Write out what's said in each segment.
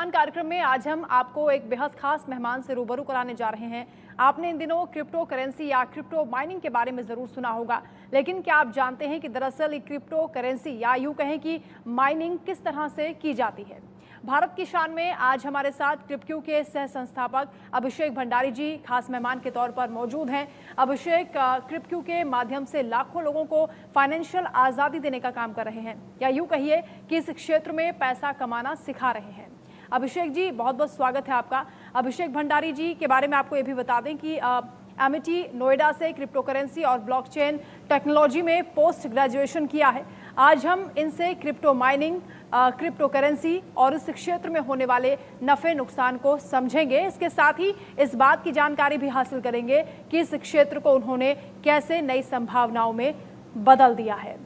खान कार्यक्रम में आज हम आपको एक बेहद खास मेहमान से रूबरू कराने जा रहे हैं। आपने इन दिनों क्रिप्टो करेंसी या क्रिप्टो माइनिंग के बारे में जरूर सुना होगा, लेकिन क्या आप जानते हैं कि दरअसल क्रिप्टो करेंसी या यूं कहें कि माइनिंग किस तरह से की जाती है। भारत की शान में आज हमारे साथ क्रिप्क्यू के सह संस्थापक अभिषेक भंडारी जी खास मेहमान के तौर पर मौजूद हैं। अभिषेक क्रिप्क्यू के माध्यम से लाखों लोगों को फाइनेंशियल आज़ादी देने का काम कर रहे हैं, या यूं कहिए कि इस क्षेत्र में पैसा कमाना सिखा रहे हैं। अभिषेक जी, बहुत बहुत स्वागत है आपका। अभिषेक भंडारी जी के बारे में आपको ये भी बता दें कि एमिटी नोएडा से क्रिप्टो करेंसी और ब्लॉकचेन टेक्नोलॉजी में पोस्ट ग्रेजुएशन किया है। आज हम इनसे क्रिप्टो माइनिंग, क्रिप्टो करेंसी और इस क्षेत्र में होने वाले नफे नुकसान को समझेंगे। इसके साथ ही इस बात की जानकारी भी हासिल करेंगे कि इस क्षेत्र को उन्होंने कैसे नई संभावनाओं में बदल दिया है।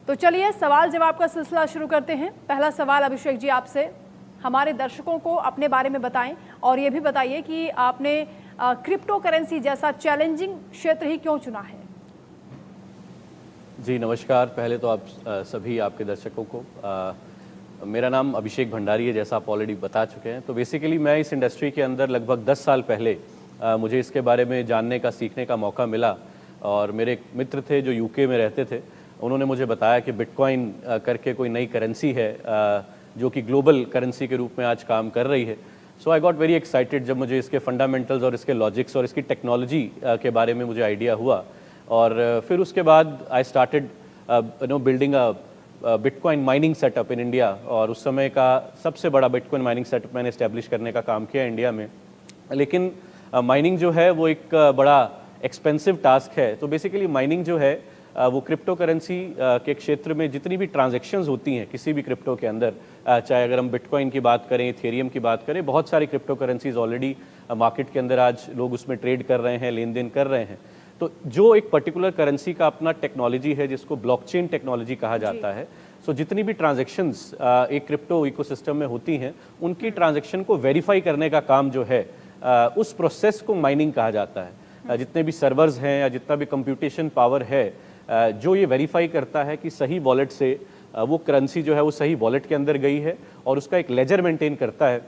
तो चलिए सवाल जवाब का सिलसिला शुरू करते हैं। पहला सवाल अभिषेक जी आपसे, हमारे दर्शकों को अपने बारे में बताएं और ये भी बताइए कि आपने क्रिप्टो करेंसी जैसा चैलेंजिंग क्षेत्र ही क्यों चुना है। जी नमस्कार। पहले तो आप सभी आपके दर्शकों को मेरा नाम अभिषेक भंडारी है, जैसा आप ऑलरेडी बता चुके हैं। तो बेसिकली मैं इस इंडस्ट्री के अंदर लगभग 10 साल पहले मुझे इसके बारे में जानने का, सीखने का मौका मिला। और मेरे एक मित्र थे जो यूके में रहते थे, उन्होंने मुझे बताया कि बिटकॉइन करके कोई नई करेंसी है जो कि ग्लोबल करेंसी के रूप में आज काम कर रही है। सो आई गॉट वेरी एक्साइटेड जब मुझे इसके फंडामेंटल्स और इसके लॉजिक्स और इसकी टेक्नोलॉजी के बारे में मुझे आइडिया हुआ। और फिर उसके बाद I started building a bitcoin mining setup in India. और उस समय का सबसे बड़ा बिटकॉइन माइनिंग सेटअप मैंने इस्टेब्लिश करने का काम किया इंडिया में। लेकिन माइनिंग जो है वो एक बड़ा एक्सपेंसिव टास्क है। तो बेसिकली माइनिंग जो है वो क्रिप्टो करेंसी के क्षेत्र में जितनी भी ट्रांजैक्शंस होती हैं किसी भी क्रिप्टो के अंदर, चाहे अगर हम बिटकॉइन की बात करें, इथेरियम की बात करें, बहुत सारी क्रिप्टो करेंसीज ऑलरेडी मार्केट के अंदर आज लोग उसमें ट्रेड कर रहे हैं, लेन देन कर रहे हैं। तो जो एक पर्टिकुलर करेंसी का अपना टेक्नोलॉजी है जिसको ब्लॉकचेन टेक्नोलॉजी कहा जाता है, सो जितनी भी ट्रांजैक्शंस एक क्रिप्टो इकोसिस्टम में होती हैं उनकी ट्रांजैक्शन को वेरीफाई करने का काम जो है उस प्रोसेस को माइनिंग कहा जाता है। जितने भी सर्वर्स हैं या जितना भी कंप्यूटेशन पावर है जो ये वेरीफाई करता है कि सही वॉलेट से वो करेंसी जो है वो सही वॉलेट के अंदर गई है और उसका एक लेजर मेंटेन करता है,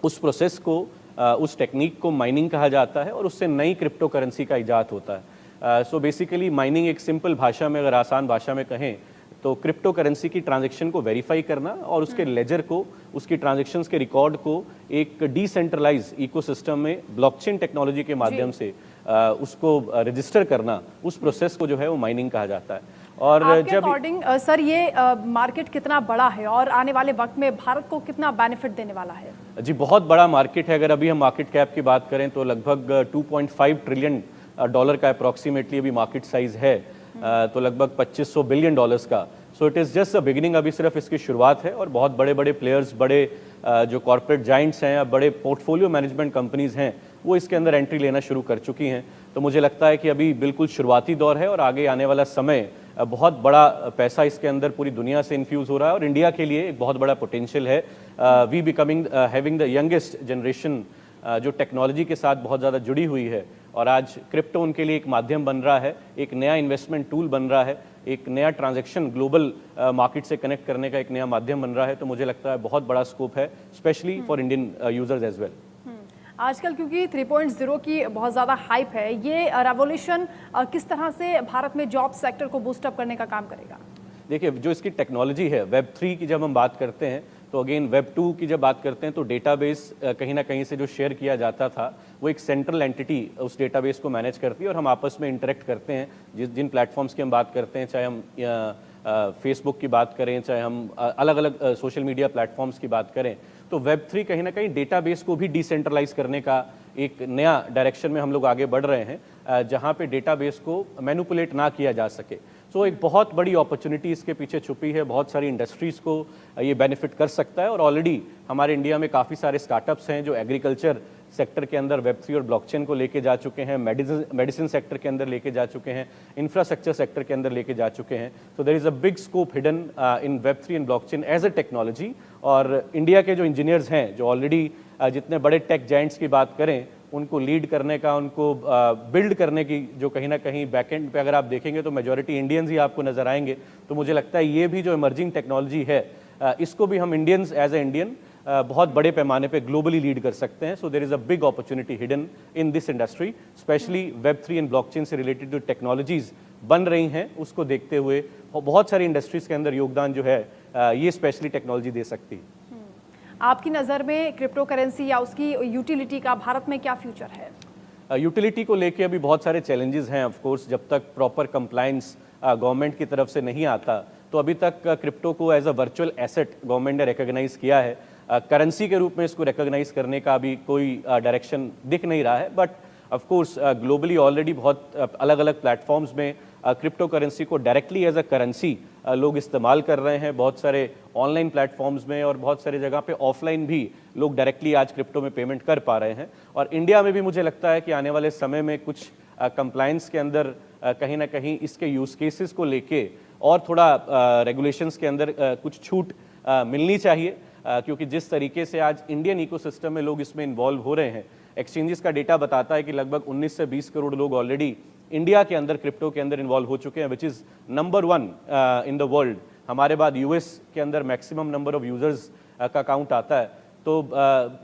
उस प्रोसेस को, उस टेक्निक को माइनिंग कहा जाता है और उससे नई क्रिप्टो करेंसी का इजाद होता है। सो बेसिकली माइनिंग एक सिंपल भाषा में, अगर आसान भाषा में कहें तो क्रिप्टो करेंसी की ट्रांजैक्शन को वेरीफाई करना और उसके लेजर को, उसकी ट्रांजैक्शंस के रिकॉर्ड को एक डिसेंट्रलाइज इकोसिस्टम में ब्लॉकचेन टेक्नोलॉजी के माध्यम से उसको रजिस्टर करना, उस प्रोसेस को जो है वो माइनिंग कहा जाता है। और आपके अकॉर्डिंग सर ये मार्केट कितना बड़ा है और आने वाले वक्त में भारत को कितना बेनिफिट देने वाला है? जी बहुत बड़ा मार्केट है। अगर अभी हम मार्केट कैप की बात करें तो लगभग 2.5 ट्रिलियन डॉलर का अप्रॉक्सीमेटली अभी मार्केट साइज है, तो लगभग 2500 बिलियन डॉलर्स का। So it is just a beginning, अभी सिर्फ इसकी शुरुआत है। और बहुत बड़े बड़े प्लेयर्स, बड़े जो कॉर्पोरेट जाइंट्स हैं या बड़े पोर्टफोलियो मैनेजमेंट कंपनीज़ हैं वो इसके अंदर एंट्री लेना शुरू कर चुकी हैं। तो मुझे लगता है कि अभी बिल्कुल शुरुआती दौर है और आगे आने वाला समय बहुत बड़ा पैसा इसके अंदर पूरी दुनिया से इन्फ्यूज़ हो रहा है और इंडिया के लिए एक बहुत बड़ा पोटेंशियल है। We becoming having the youngest generation जो टेक्नोलॉजी के साथ बहुत ज़्यादा जुड़ी हुई है। और आज क्रिप्टो उनके लिए एक माध्यम बन रहा है, एक नया इन्वेस्टमेंट टूल बन रहा है, एक नया ट्रांजैक्शन ग्लोबल मार्केट से कनेक्ट करने का एक नया माध्यम बन रहा है। तो मुझे लगता है बहुत बड़ा स्कोप है, specially for Indian users as well. आजकल क्योंकि 3.0 की बहुत ज़्यादा हाइप है, ये रेवोल्यूशन किस तरह से भारत में जॉब सेक्टर को बूस्टअप करने का काम करेगा? देखिए, जो इसकी टेक्नोलॉजी है, वेब 3 की जब हम बात करते हैं तो अगेन वेब 2 की जब बात करते हैं तो डेटाबेस कहीं ना कहीं से जो शेयर किया जाता था वो एक सेंट्रल एंटिटी उस डेटाबेस को मैनेज करती है और हम आपस में इंटरेक्ट करते हैं। जिन प्लेटफॉर्म्स की हम बात करते हैं, चाहे हम फेसबुक की बात करें, चाहे हम अलग अलग सोशल मीडिया प्लेटफॉर्म्स की बात करें, तो वेब 3 कहीं ना कहीं डेटाबेस को भी डिसेंट्रलाइज करने का एक नया डायरेक्शन में हम लोग आगे बढ़ रहे हैं, जहाँ पे डेटाबेस को मैनिपुलेट ना किया जा सके। सो एक बहुत बड़ी अपॉर्चुनिटी इसके पीछे छुपी है, बहुत सारी इंडस्ट्रीज़ को ये बेनिफिट कर सकता है। और ऑलरेडी हमारे इंडिया में काफ़ी सारे स्टार्टअप्स हैं जो एग्रीकल्चर सेक्टर के अंदर वेब 3 और ब्लॉकचेन को लेके जा चुके हैं, मेडिसिन सेक्टर के अंदर लेके जा चुके हैं, इंफ्रास्ट्रक्चर सेक्टर के अंदर लेके जा चुके हैं। So there is a big scope hidden in web 3 and blockchain as a technology. और इंडिया के जो इंजीनियर्स हैं, जो ऑलरेडी जितने बड़े टेक जाइंट्स की बात करें, उनको लीड करने का, उनको बिल्ड करने की जो कहीं ना कहीं बैकएंड पे अगर आप देखेंगे तो मेजॉरिटी इंडियंस ही आपको नज़र आएंगे। तो मुझे लगता है ये भी जो इमर्जिंग टेक्नोलॉजी है इसको भी हम इंडियंस एज ए इंडियन बहुत बड़े पैमाने पे ग्लोबली लीड कर सकते हैं। So there is a big opportunity hidden in this industry, specially वेब3 एंड ब्लॉकचेन से रिलेटेड जो टेक्नोलॉजीज बन रही हैं उसको देखते हुए बहुत सारी इंडस्ट्रीज़ के अंदर योगदान जो है ये स्पेशली टेक्नोलॉजी दे सकती है। आपकी नज़र में क्रिप्टो करेंसी या उसकी यूटिलिटी का भारत में क्या फ्यूचर है? यूटिलिटी को लेके अभी बहुत सारे चैलेंजेस हैं। ऑफ कोर्स जब तक प्रॉपर कंप्लायंस गवर्नमेंट की तरफ से नहीं आता तो अभी तक क्रिप्टो को as a virtual asset government ने रिकॉग्नाइज किया है। करेंसी के रूप में इसको रिकॉग्नाइज करने का अभी कोई डायरेक्शन दिख नहीं रहा है, but of course globally already बहुत अलग अलग प्लेटफॉर्म्स में क्रिप्टो करेंसी को डायरेक्टली एज अ करेंसी लोग इस्तेमाल कर रहे हैं। बहुत सारे ऑनलाइन प्लेटफॉर्म्स में और बहुत सारी जगह पे ऑफलाइन भी लोग डायरेक्टली आज क्रिप्टो में पेमेंट कर पा रहे हैं। और इंडिया में भी मुझे लगता है कि आने वाले समय में कुछ कंप्लायंस के अंदर कहीं ना कहीं इसके यूज़ केसेस को लेके और थोड़ा रेगुलेशंस के अंदर कुछ छूट मिलनी चाहिए, क्योंकि जिस तरीके से आज इंडियन इकोसिस्टम में लोग इसमें इन्वॉल्व हो रहे हैं, एक्सचेंजेस का डेटा बताता है कि लगभग 19 से 20 करोड़ लोग ऑलरेडी इंडिया के अंदर क्रिप्टो के अंदर इन्वॉल्व हो चुके हैं, which is number 1 in the world. हमारे बाद यूएस के अंदर मैक्सिमम नंबर ऑफ यूजर्स का काउंट आता है। तो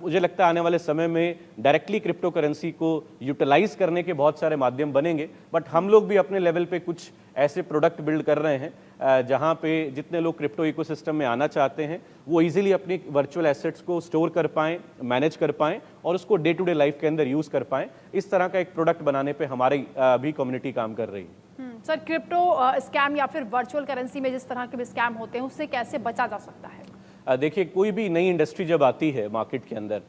मुझे लगता है आने वाले समय में डायरेक्टली क्रिप्टो करेंसी को यूटिलाइज करने के बहुत सारे माध्यम बनेंगे, बट हम लोग भी अपने लेवल पे कुछ ऐसे प्रोडक्ट बिल्ड कर रहे हैं जहां पे जितने लोग क्रिप्टो इकोसिस्टम में आना चाहते हैं वो इजीली अपनी वर्चुअल एसेट्स को स्टोर कर पाएं, मैनेज कर पाएं और उसको डे टू डे लाइफ के अंदर यूज़ कर पाएं। इस तरह का एक प्रोडक्ट बनाने पे हमारी भी कम्युनिटी काम कर रही है। सर, क्रिप्टो स्कैम या फिर वर्चुअल करेंसी में जिस तरह के भी स्कैम होते हैं उससे कैसे बचा जा सकता है? देखिए, कोई भी नई इंडस्ट्री जब आती है मार्केट के अंदर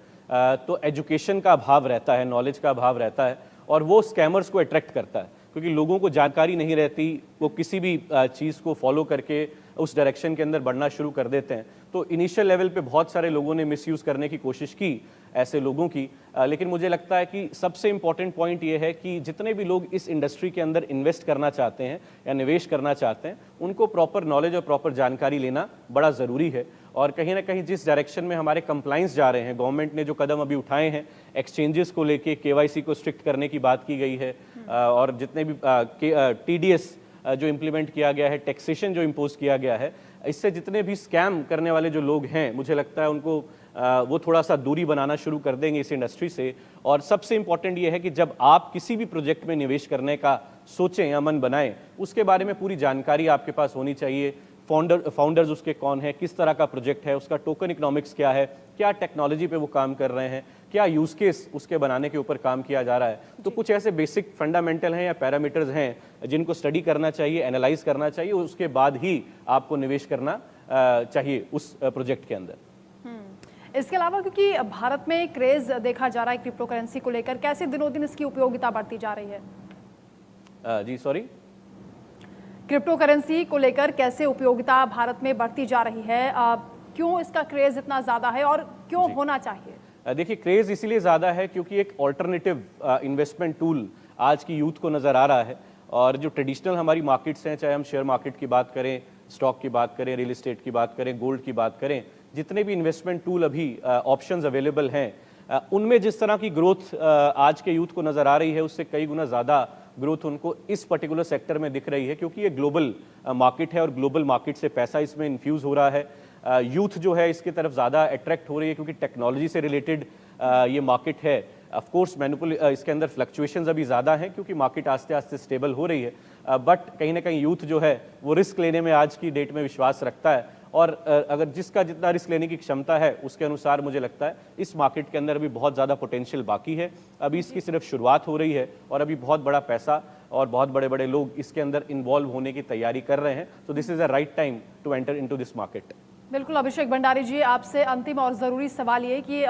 तो एजुकेशन का अभाव रहता है, नॉलेज का अभाव रहता है और वो स्कैमर्स को अट्रैक्ट करता है, क्योंकि लोगों को जानकारी नहीं रहती, वो किसी भी चीज़ को फॉलो करके उस डायरेक्शन के अंदर बढ़ना शुरू कर देते हैं। तो इनिशियल लेवल पे बहुत सारे लोगों ने मिसयूज़ करने की कोशिश की ऐसे लोगों की, लेकिन मुझे लगता है कि सबसे इम्पॉर्टेंट पॉइंट ये है कि जितने भी लोग इस इंडस्ट्री के अंदर इन्वेस्ट करना चाहते हैं या निवेश करना चाहते हैं उनको प्रॉपर नॉलेज और प्रॉपर जानकारी लेना बड़ा ज़रूरी है। और कहीं ना कहीं जिस डायरेक्शन में हमारे कंप्लाइंस जा रहे हैं, गवर्नमेंट ने जो कदम अभी उठाए हैं, एक्सचेंजेस को लेके केवाईसी को स्ट्रिक्ट करने की बात की गई है और जितने भी टीडीएस जो इम्प्लीमेंट किया गया है, टैक्सेशन जो इम्पोज किया गया है, इससे जितने भी स्कैम करने वाले जो लोग हैं मुझे लगता है उनको वो थोड़ा सा दूरी बनाना शुरू कर देंगे इस इंडस्ट्री से। और सबसे इम्पॉर्टेंट ये है कि जब आप किसी भी प्रोजेक्ट में निवेश करने का सोचें या मन बनाएं, उसके बारे में पूरी जानकारी आपके पास होनी चाहिए। फाउंडर्स उसके कौन है, किस तरह का प्रोजेक्ट है, उसका टोकन इकोनॉमिक्स क्या है, क्या टेक्नोलॉजी पे वो काम कर रहे हैं, क्या यूज़ केस उसके बनाने के ऊपर काम किया जा रहा है। तो कुछ ऐसे बेसिक फंडामेंटल हैं या पैरामीटर्स हैं जिनको स्टडी करना चाहिए, एनालाइज करना चाहिए, उसके बाद ही आपको निवेश करना चाहिए उस प्रोजेक्ट के अंदर। इसके अलावा क्योंकि भारत में क्रेज देखा जा रहा है क्रिप्टो करेंसी को लेकर, कैसे दिनों दिन इसकी उपयोगिता बढ़ती जा रही है? जी सॉरी, क्रिप्टो करेंसी को लेकर कैसे उपयोगिता भारत में बढ़ती जा रही है? क्यों इसका क्रेज इतना ज़्यादा है और क्यों होना चाहिए? देखिए, क्रेज इसीलिए ज़्यादा है क्योंकि एक ऑल्टरनेटिव इन्वेस्टमेंट टूल आज की यूथ को नज़र आ रहा है। और जो ट्रेडिशनल हमारी मार्केट्स हैं, चाहे हम शेयर मार्केट की बात करें, स्टॉक की बात करें, रियल एस्टेट की बात करें, गोल्ड की बात करें, जितने भी इन्वेस्टमेंट टूल अभी ऑप्शंस अवेलेबल हैं उनमें जिस तरह की ग्रोथ आज के यूथ को नज़र आ रही है उससे कई गुना ज़्यादा ग्रोथ उनको इस पर्टिकुलर सेक्टर में दिख रही है, क्योंकि ये ग्लोबल मार्केट है और ग्लोबल मार्केट से पैसा इसमें इन्फ्यूज़ हो रहा है। यूथ जो है इसकी तरफ ज़्यादा अट्रैक्ट हो रही है क्योंकि टेक्नोलॉजी से रिलेटेड ये मार्केट है। ऑफ कोर्स इसके अंदर फ्लक्चुएशंस अभी ज़्यादा हैं क्योंकि मार्केट आस्ते आस्ते स्टेबल हो रही है, बट कहीं ना कहीं यूथ जो है वो रिस्क लेने में आज की डेट में विश्वास रखता है और अगर जिसका जितना रिस्क लेने की क्षमता है उसके अनुसार मुझे लगता है इस मार्केट के अंदर अभी बहुत ज़्यादा पोटेंशियल बाकी है। अभी इसकी सिर्फ शुरुआत हो रही है और अभी बहुत बड़ा पैसा और बहुत बड़े बड़े लोग इसके अंदर इन्वॉल्व होने की तैयारी कर रहे हैं। तो this is a right time to enter into this market. बिल्कुल अभिषेक भंडारी जी, आपसे अंतिम और ज़रूरी सवाल ये कि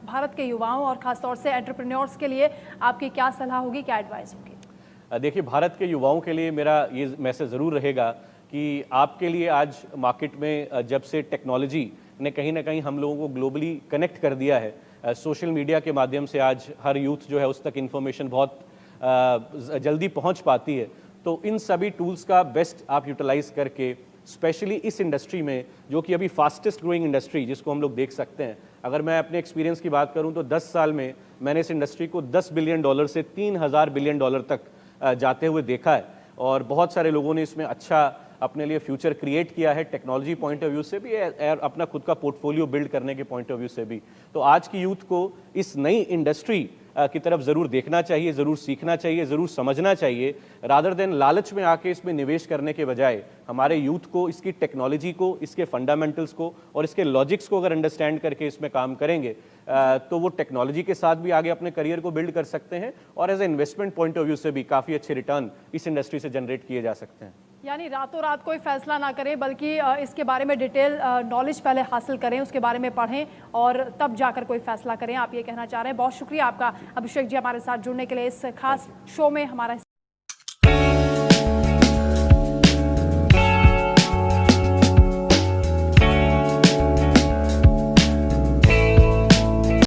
भारत के युवाओं और ख़ासतौर से एंटरप्रेन्योर्स के लिए आपकी क्या सलाह होगी, क्या एडवाइस होगी? देखिए, भारत के युवाओं के लिए मेरा ये मैसेज ज़रूर रहेगा कि आपके लिए आज मार्केट में जब से टेक्नोलॉजी ने कहीं ना कहीं हम लोगों को ग्लोबली कनेक्ट कर दिया है, सोशल मीडिया के माध्यम से आज हर यूथ जो है उस तक इन्फॉर्मेशन बहुत जल्दी पहुंच पाती है। तो इन सभी टूल्स का बेस्ट आप यूटिलाइज करके, स्पेशली इस इंडस्ट्री में जो कि अभी फास्टेस्ट ग्रोइंग इंडस्ट्री जिसको हम लोग देख सकते हैं, अगर मैं अपने एक्सपीरियंस की बात करूं तो 10 साल में मैंने इस इंडस्ट्री को $10 बिलियन से $3000 बिलियन तक जाते हुए देखा है और बहुत सारे लोगों ने इसमें अच्छा अपने लिए फ्यूचर क्रिएट किया है टेक्नोलॉजी पॉइंट ऑफ व्यू से भी और अपना खुद का पोर्टफोलियो बिल्ड करने के पॉइंट ऑफ व्यू से भी। तो आज की यूथ को इस नई इंडस्ट्री की तरफ ज़रूर देखना चाहिए, ज़रूर सीखना चाहिए, ज़रूर समझना चाहिए, रादर देन लालच में आके इसमें निवेश करने के बजाय हमारे यूथ को इसकी टेक्नोलॉजी को, इसके फंडामेंटल्स को और इसके लॉजिक्स को अगर अंडरस्टैंड करके इसमें काम करेंगे तो वो टेक्नोलॉजी के साथ भी आगे अपने करियर को बिल्ड कर सकते हैं और as a investment point of view से भी काफ़ी अच्छे रिटर्न इस इंडस्ट्री से जनरेट किए जा सकते हैं। यानी रातों रात कोई फैसला ना करें, बल्कि इसके बारे में डिटेल नॉलेज पहले हासिल करें, उसके बारे में पढ़ें और तब जाकर कोई फैसला करें, आप ये कहना चाह रहे हैं। बहुत शुक्रिया आपका अभिषेक जी हमारे साथ जुड़ने के लिए, इस खास शो में हमारा